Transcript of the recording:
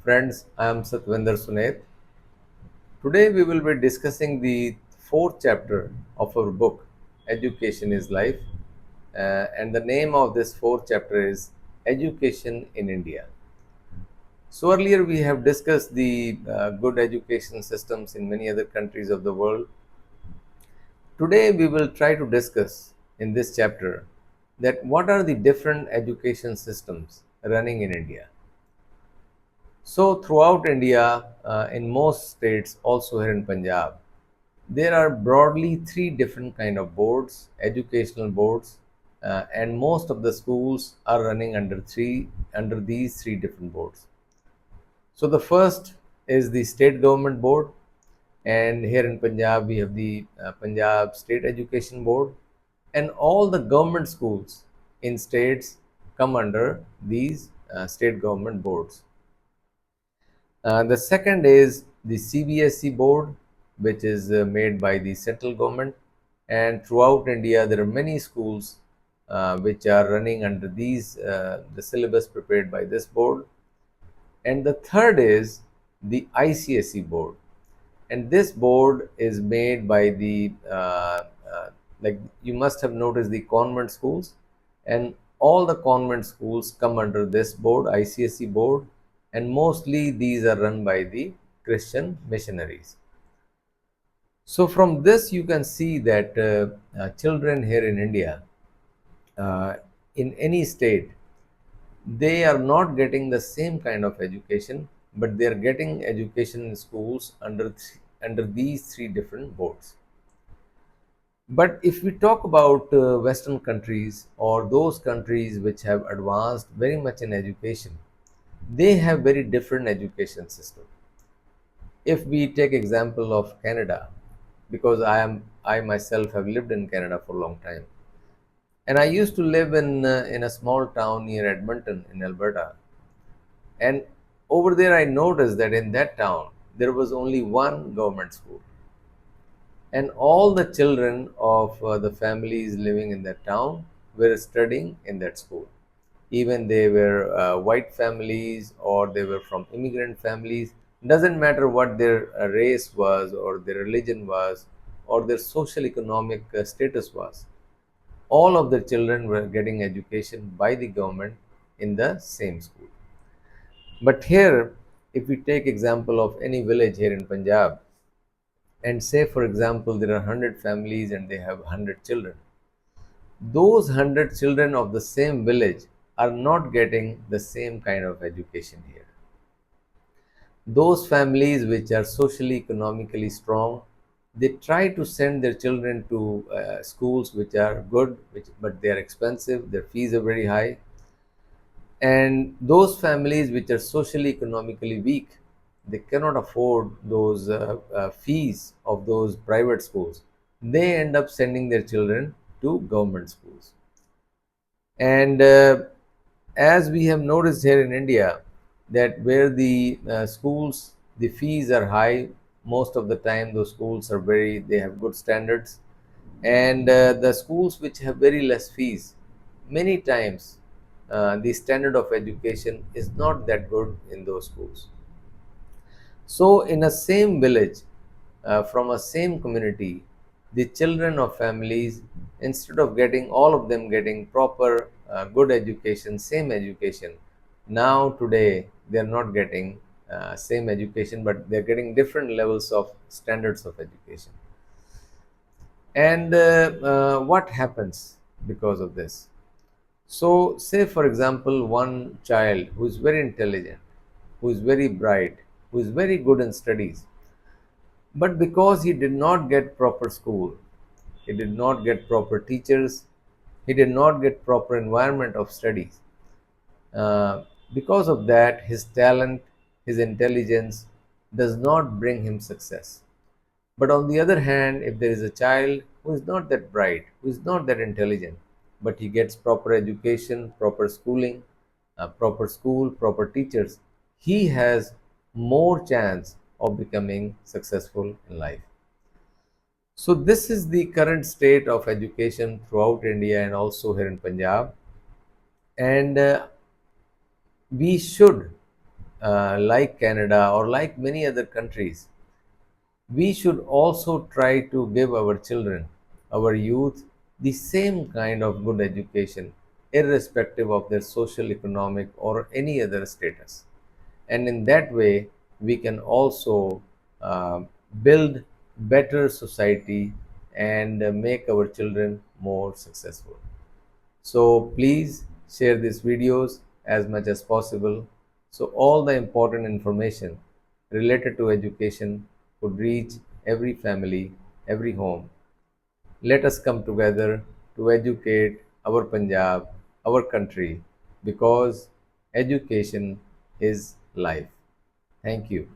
Friends, I am Satwinder Sunet. Today we will be discussing the fourth chapter of our book, Education is Life. And the name of this fourth chapter is Education in India. So, earlier we have discussed the good education systems in many other countries of the world. Today we will try to discuss in this chapter that what are the different education systems running in India. So throughout India, in most states, also here in Punjab, there are broadly three different kind of boards, educational boards, and most of the schools are running under these three different boards. So the first is the state government board, and here in Punjab we have the Punjab State Education Board, and all the government schools in states come under these state government boards. The second is the CBSE board, which is made by the central government. And throughout India, there are many schools which are running under the syllabus prepared by this board. And the third is the ICSE board. And this board is made by like you must have noticed the convent schools, and all the convent schools come under this board, ICSE board, and mostly these are run by the Christian missionaries. So from this you can see that children here in India, uh, in any state, they are not getting the same kind of education, but they are getting education in schools under these three different boards. But if we talk about Western countries or those countries which have advanced very much in education, they have very different education system. If we take example of Canada, because I myself have lived in Canada for a long time, and I used to live in a small town near Edmonton in Alberta, and over there I noticed that in that town there was only one government school, and all the children of the families living in that town were studying in that school. Even they were white families or they were from immigrant families, doesn't matter what their race was or their religion was or their social economic status was, all of the children were getting education by the government in the same school. But here, if we take example of any village here in Punjab, and say for example there are 100 families and they have 100 children, those 100 children of the same village are not getting the same kind of education here. Those families which are socially economically strong, they try to send their children to schools which are good, but they are expensive, their fees are very high. And those families which are socially economically weak, they cannot afford those fees of those private schools, they end up sending their children to government schools. And as we have noticed here in India, that where the schools, the fees are high, most of the time those schools are they have good standards. And the schools which have very less fees, many times the standard of education is not that good in those schools. So, in a same village, from a same community, the children of families, instead of getting all of them getting proper, good education, same education, now today they are not getting same education, but they are getting different levels of standards of education. And what happens because of this? So, say for example, one child who is very intelligent, who is very bright, who is very good in studies, but because he did not get proper school, he did not get proper teachers, he did not get proper environment of studies. Uh, because of that, his talent, his intelligence does not bring him success. But on the other hand, if there is a child who is not that bright, who is not that intelligent, but he gets proper education, proper schooling, proper school, proper teachers, he has more chance of becoming successful in life. So this is the current state of education throughout India and also here in Punjab. And we should like Canada or like many other countries, we should also try to give our children, our youth, the same kind of good education, irrespective of their social, economic, or any other status. And in that way, we can also build better society and make our children more successful. So please share these videos as much as possible so all the important information related to education could reach every family, every home. Let us come together to educate our Punjab, our country, because education is life. Thank you.